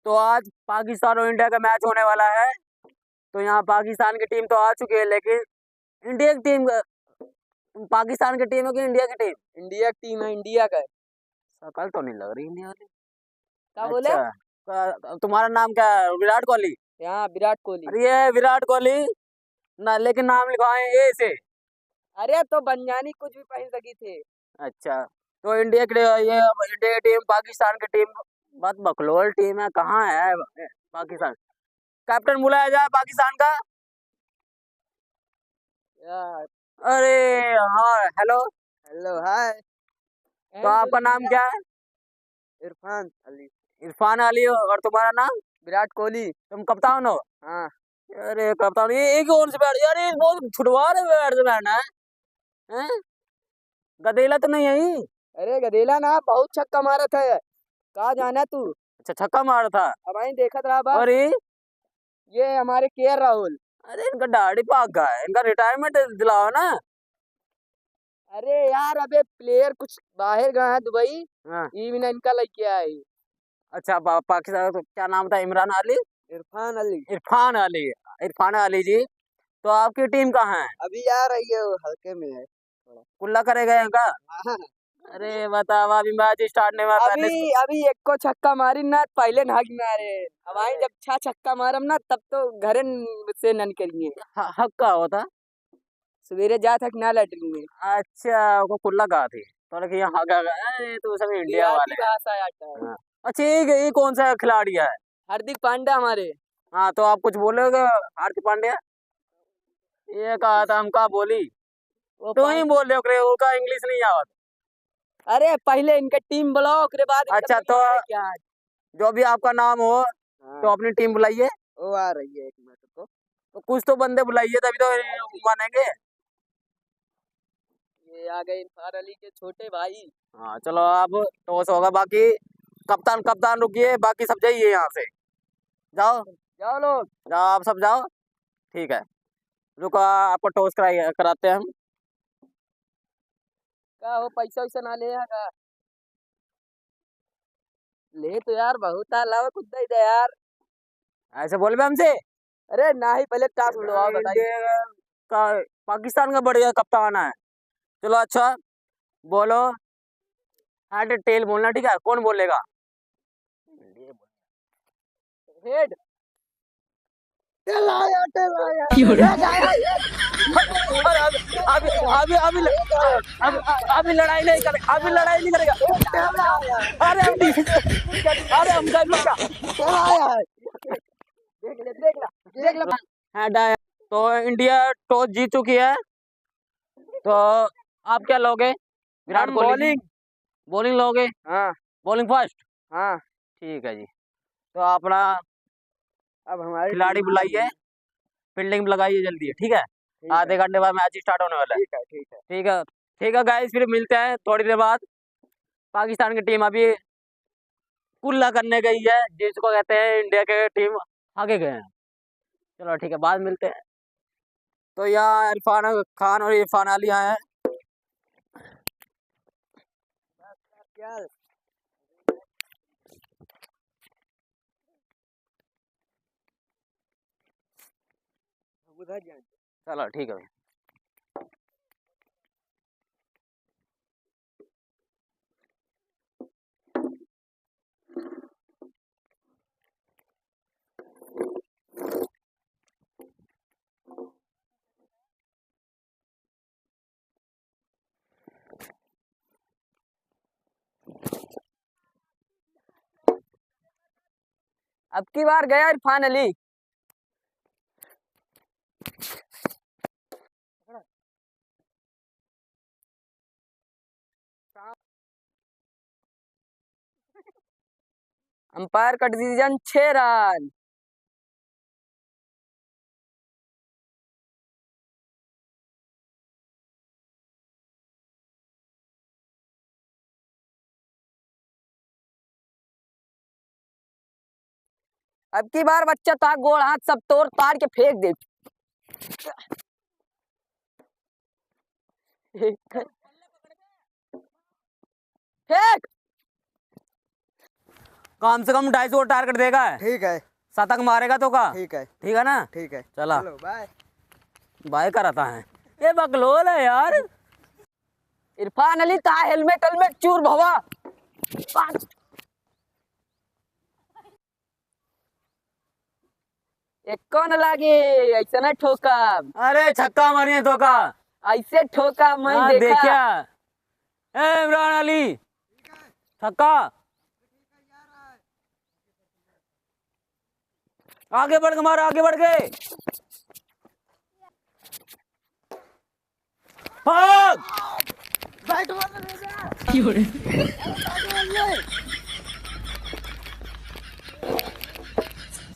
तो आज पाकिस्तान और इंडिया का मैच होने वाला है। तो यहाँ पाकिस्तान की टीम तो आ चुकी है, लेकिन इंडिया की टीम, पाकिस्तान की टीम है कि इंडिया की टीम? इंडिया की टीम है, इंडिया का है। शकल तो नहीं लग रही इंडिया वाली। क्या बोले? अच्छा, तुम्हारा नाम क्या है? विराट कोहली? यहाँ विराट कोहली। अरे ये विराट कोहली ना, लेकिन नाम लिखवाए ए से। अरे तो बंजानी कुछ भी पहन सकी थे। अच्छा, तो इंडिया की ये इंडिया की टीम पाकिस्तान की टीम बहुत बकलोल टीम है। कहाँ है पाकिस्तान? कैप्टन बुलाया जाए पाकिस्तान का। यार अरे हाँ, हेलो। Hello hi. तो आपका नाम क्या है? इरफान अली। इरफान अली हो, और तुम्हारा नाम? विराट कोहली। तुम कप्तान हो? हाँ। अरे कप्तान, ये कौन से बैट यार, ये बहुत छुटवा रहे बैट्समैन है। हैं? गदेला तो नहीं है ये? अरे गदेला ना, बहुत छक्का मारा था। कहा जाना तू? अच्छा, छक्का मारा था। अब आई देखत रहा बा। और ये हमारे के राहुल। अरे इनका दाढ़ी पाक गया है, इनका रिटायरमेंट दिलाओ ना। अरे यार अबे प्लेयर कुछ बाहर गए हैं दुबई। हाँ। ये भी ना इनका लेके आई। अच्छा, पाकिस्तान तो क्या नाम था? इमरान अली? इरफान अली। इरफान अली। इरफान अली जी, तो आपकी टीम कहाँ है? अभी आ रही है, वो हल्के में है थोड़ा। कुल्ला करे गए हैं का? हाँ। अरे बताओ, अभी मैच स्टार्ट नहीं हुआ, पहले अभी अभी एक को छक्का मारी ना, पहले नाग में आ रहे। अब आई जब छह छक्का मारम ना, तब तो घरे से न निकलिए। हक का होता। सवेरे जा तक ना लैटरिन में। अच्छा, वो कुल्ला कहा थी तो लगे यहाँ हक अरे तो सब इंडिया देहाती वाले भाषा आता है। हैं। हाँ। अच्छा, ये कौन सा खिलाड़ी है? हार्दिक पांड्या हमारे। हाँ, तो आप कुछ बोलोगे? हार्दिक पांड्या ये कहा था, हम कहा बोली। वो तो ही बोल रहे हो करे, वो का इंग्लिश नहीं आवत। अरे पहले इनके टीम बुलाओ, उसके बाद इनका अच्छा, तो बुलाना है क्या? जो भी आपका नाम हो, तो हाँ। अपनी टीम बुलाइए। वो आ रही है, एक मिनट को। तो कुछ तो बंदे बुलाइए, तभी तो मानेंगे। ये आ गए इरफान अली के छोटे भाई। हाँ चलो, अब टॉस होगा। बाकी कप्तान कप्तान रुकिए, बाकी सब जाइए यहाँ से। जाओ जाओ लोग। जाओ, आप सब जाओ। ठीक है, रुको, आपको टॉस कराते हैं हम। का हो, पैसा वैसा ना ले का? ले तो यार बहुत अलावा कुछ दे दे यार। ऐसे बोल बे हमसे? अरे ना ही, पहले टास्क लो आओ बताइए। इंडिया का, पाकिस्तान का बढ़िया कप्तान है। चलो अच्छा, बोलो। हेड टेल बोलना, ठीक है? कौन बोलेगा? हेड। अरे अभी अभी अभी अभी अभी लड़ाई नहीं करे, अभी लड़ाई नहीं करेगा। अरे हम अरे हम देख ले देख ला देख ला। हेड आया। तो इंडिया टॉस जीत चुकी है। तो आप क्या लोगे? विराट हम कोहली जी बॉलिंग। बॉलिंग लोगे? हाँ। Bowling first? हाँ। ठीक है जी। तो अपना अब हमारी खिलाड़ी बुलाइए, फील्डिंग लगाइए जल्दी, ठीक है? आधे घंटे बाद मैच स्टार्ट होने वाला है। ठीक है ठीक है। ठीक है, ठीक है गाइस, फिर मिलते हैं थोड़ी देर बाद। पाकिस्तान की टीम अभी कुल्ला करने गई है, जिसको कहते हैं इंडिया के टीम आगे गए हैं। चलो ठीक है, बाद में मिलते हैं। तो यहाँ इरफान खान और इरफान अली आए हैं। चलो ठीक है भाई। अब की बार गया इरफान अली। अंपायर का डिसीजन 6 रन। अब की बार बच्चा था, गोड़ हाथ सब तोड़ ताड़ के फेंक दे। फेंक। कम से कम 250 टारगेट देगा। ठीक है, शतक मारेगा तो का। ठीक है, ठीक है ना। ठीक है, चला चलो बाय। बाय कराता है ये बकलोल है यार। इरफान अली ता हेलमेट हेलमेट चूर भवा। एक कौन लागे ऐसा ना ठोका, अरे छक्का मारिए तो का। ऐसे ठोका मैं हाँ, देखा। देखिया ए इमरान अली छक्का। आगे बढ़ के मार, आगे बढ़ के भाग।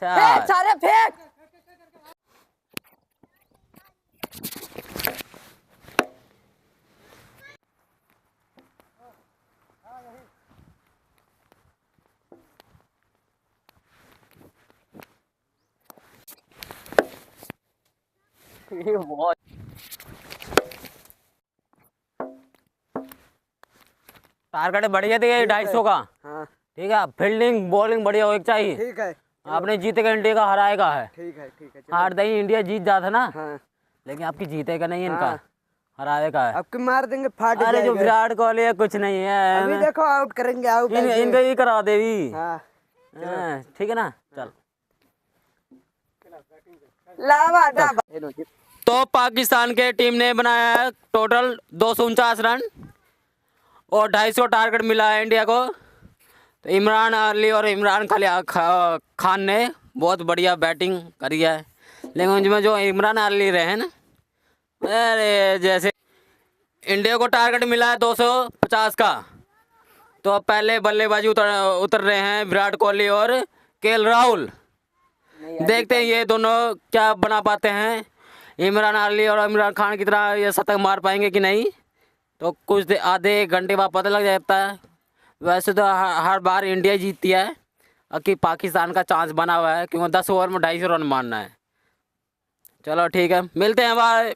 फेंक सारे फेंक। ये बहुत टारगेट बढ़िया दिए 250 का। हाँ ठीक है, फील्डिंग बॉलिंग बढ़िया हो चाहिए। ठीक है, आपने जीतेगा इंडिया का, हराएगा है। ठीक है, ठीक है, चलो। हार दही इंडिया जीत जाता ना। हाँ लेकिन आपकी जीतेगा नहीं इनका, हाँ। हराएगा है। आपके मार देंगे, फाट अरे जो जाएगा। विराट कोहली है कुछ नहीं अभी है। देखो आउट करेंगे, आउट इनका ही करा देवी। हाँ हाँ, ठीक है ना। चल लावा दा। तो पाकिस्तान के टीम ने बनाया है टोटल 249 रन और 250 टारगेट मिला है इंडिया को। तो इमरान अली और इमरान खान ने बहुत बढ़िया बैटिंग करी है। लेकिन उनमें जो इमरान अली रहे हैं ना, अरे जैसे इंडिया को टारगेट मिला है 250 का, तो पहले बल्लेबाजी उतर रहे हैं विराट कोहली और केएल राहुल। देखते हैं ये दोनों क्या बना पाते हैं। इमरान अली और इमरान खान की तरह ये शतक मार पाएंगे कि नहीं, तो कुछ आधे घंटे बाद पता लग जाता है। वैसे तो हर बार इंडिया जीतती है, अब कि पाकिस्तान का चांस बना हुआ है क्योंकि 10 ओवर में 250 रन मारना है। चलो ठीक है, मिलते हैं, बाय।